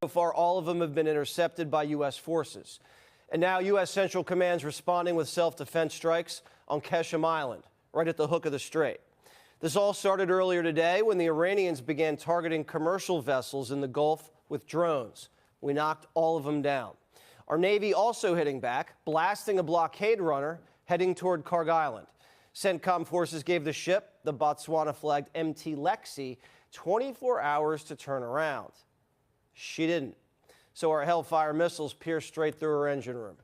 So far, all of them have been intercepted by U.S. forces. And now U.S. Central Command's responding with self-defense strikes on Keshem Island, right at the hook of the strait. This all started earlier today when the Iranians began targeting commercial vessels in the Gulf with drones. We knocked all of them down. Our Navy also hitting back, blasting a blockade runner heading toward Karg Island. CENTCOM forces gave the ship, the Botswana-flagged MT Lexi, 24 hours to turn around. She didn't. So our Hellfire missiles pierced straight through her engine room.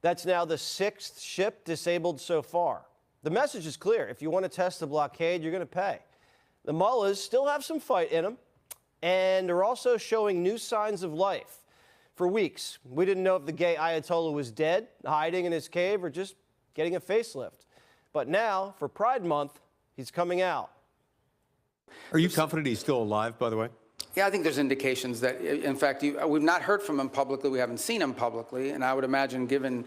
That's now the 6th ship disabled so far. The message is clear. If you want to test the blockade, you're going to pay. The mullahs still have some fight in them, and they're also showing new signs of life. For weeks, we didn't know if the gay Ayatollah was dead, hiding in his cave, or just getting a facelift. But now, for Pride Month, he's coming out. Are you confident he's still alive, by the way? Yeah, I think there's indications that, in fact, we've not heard from him publicly. We haven't seen him publicly. And I would imagine, given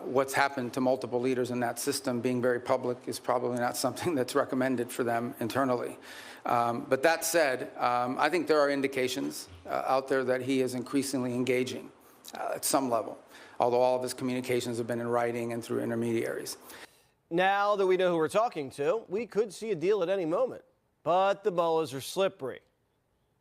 what's happened to multiple leaders in that system, being very public is probably not something that's recommended for them internally. But that said, I think there are indications out there that he is increasingly engaging at some level, although all of his communications have been in writing and through intermediaries. Now that we know who we're talking to, we could see a deal at any moment. But the mullahs are slippery.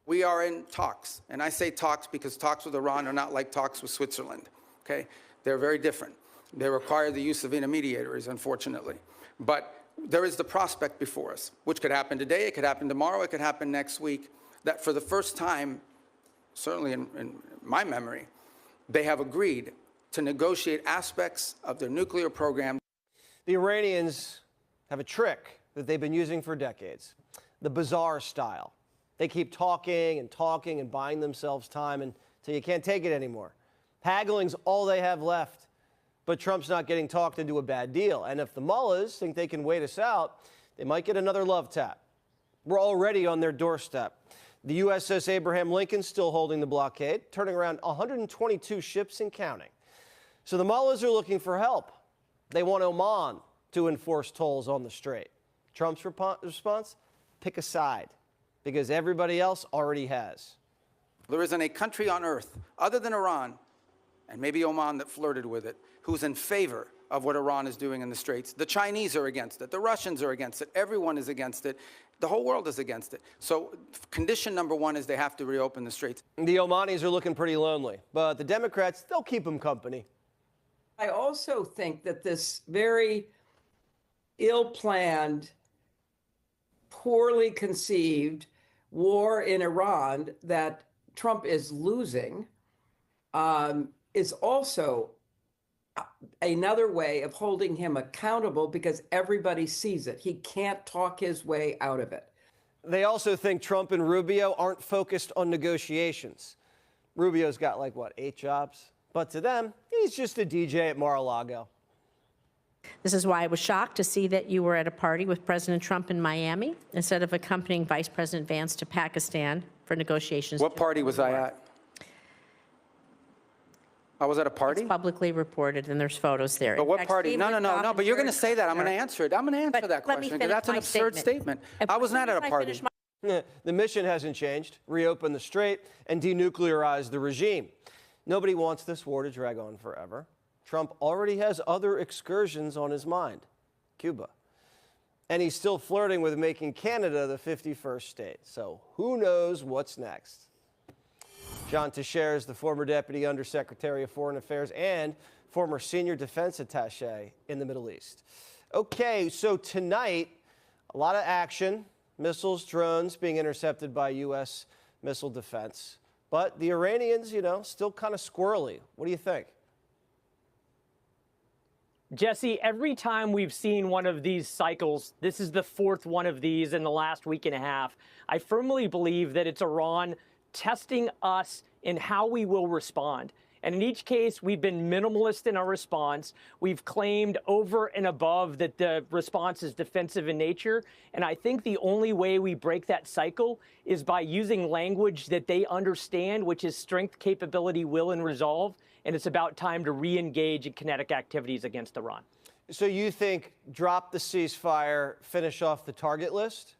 We are in talks, and I say talks because talks with Iran are not like talks with Switzerland, okay? They're very different. They require the use of intermediaries, unfortunately. But there is the prospect before us, which could happen today, it could happen tomorrow, it could happen next week, that for the first time, certainly in my memory, they have agreed to negotiate aspects of their nuclear program. The Iranians have a trick that they've been using for decades, the bazaar style. They keep talking and buying themselves time until you can't take it anymore. Haggling's all they have left. But Trump's not getting talked into a bad deal. And if the mullahs think they can wait us out, they might get another love tap. We're already on their doorstep. The USS Abraham Lincoln's still holding the blockade, turning around 122 ships and counting. So the mullahs are looking for help. They want Oman to enforce tolls on the strait. Trump's response? Pick a side, because everybody else already has. There isn't a country on earth, other than Iran, and maybe Oman that flirted with it, who's in favor of what Iran is doing in the Straits. The Chinese are against it. The Russians are against it. Everyone is against it. The whole world is against it. So condition number one is they have to reopen the Straits. The Omanis are looking pretty lonely, but the Democrats, they'll keep them company. I also think that this very ill-planned, poorly conceived war in Iran that Trump is losing is also another way of holding him accountable because everybody sees it. He can't talk his way out of it. They also think Trump and Rubio aren't focused on negotiations. Rubio's got like, what, 8 jobs? But to them, he's just a DJ at Mar-a-Lago. This is why I was shocked to see that you were at a party with President Trump in Miami instead of accompanying Vice President Vance to Pakistan for negotiations. What party was I at? I was at a party? It's publicly reported, and there's photos there. But what party? No, but you're going to say that. I'm going to answer it. I'm going to answer that question because that's an absurd statement. I was not at a party. The mission hasn't changed. Reopen the strait and denuclearize the regime. Nobody wants this war to drag on forever. Trump already has other excursions on his mind, Cuba. And he's still flirting with making Canada the 51st state. So who knows what's next? John Teixeira is the former Deputy Undersecretary of Foreign Affairs and former Senior Defense Attaché in the Middle East. Okay, so tonight, a lot of action, missiles, drones being intercepted by U.S. missile defense. But the Iranians, you know, still kind of squirrely. What do you think? Jesse, every time we've seen one of these cycles, this is the 4th one of these in the last week and a half, I firmly believe that it's Iran testing us in how we will respond. And in each case, we've been minimalist in our response. We've claimed over and above that the response is defensive in nature. And I think the only way we break that cycle is by using language that they understand, which is strength, capability, will, and resolve. And it's about time to re-engage in kinetic activities against Iran. So you think drop the ceasefire, finish off the target list?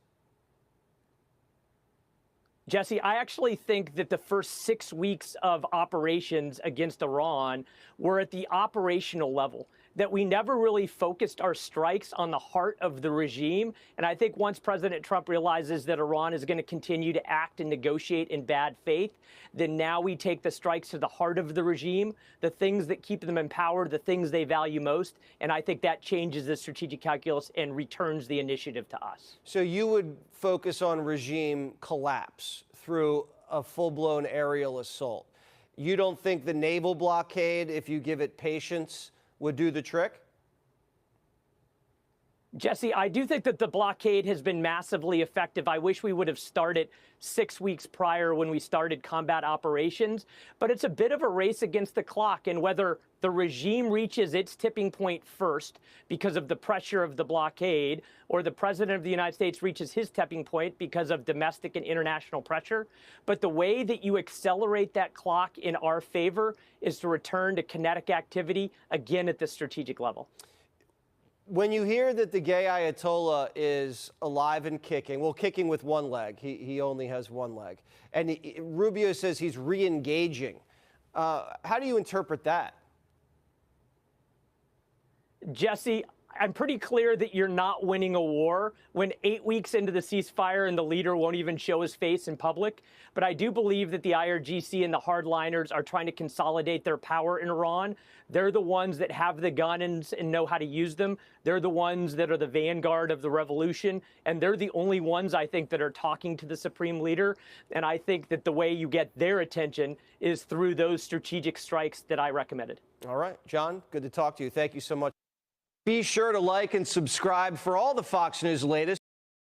Jesse, I actually think that the first 6 weeks of operations against Iran were at the operational level, that we never really focused our strikes on the heart of the regime. And I think once President Trump realizes that Iran is going to continue to act and negotiate in bad faith, then now we take the strikes to the heart of the regime, the things that keep them in power, the things they value most. And I think that changes the strategic calculus and returns the initiative to us. So you would focus on regime collapse through a full-blown aerial assault. You don't think the naval blockade, if you give it patience, would do the trick? Jesse, I do think that the blockade has been massively effective. I wish we would have started 6 weeks prior when we started combat operations, but it's a bit of a race against the clock, and whether the regime reaches its tipping point first because of the pressure of the blockade, or the president of the United States reaches his tipping point because of domestic and international pressure. But the way that you accelerate that clock in our favor is to return to kinetic activity, again, at the strategic level. When you hear that the gay Ayatollah is alive and kicking, well, kicking with one leg, he only has one leg, and Rubio says he's re-engaging. How do you interpret that? Jesse, I'm pretty clear that you're not winning a war when 8 weeks into the ceasefire and the leader won't even show his face in public. But I do believe that the IRGC and the hardliners are trying to consolidate their power in Iran. They're the ones that have the guns and know how to use them. They're the ones that are the vanguard of the revolution. And they're the only ones, I think, that are talking to the supreme leader. And I think that the way you get their attention is through those strategic strikes that I recommended. All right, John, good to talk to you. Thank you so much. Be sure to like and subscribe for all the Fox News latest.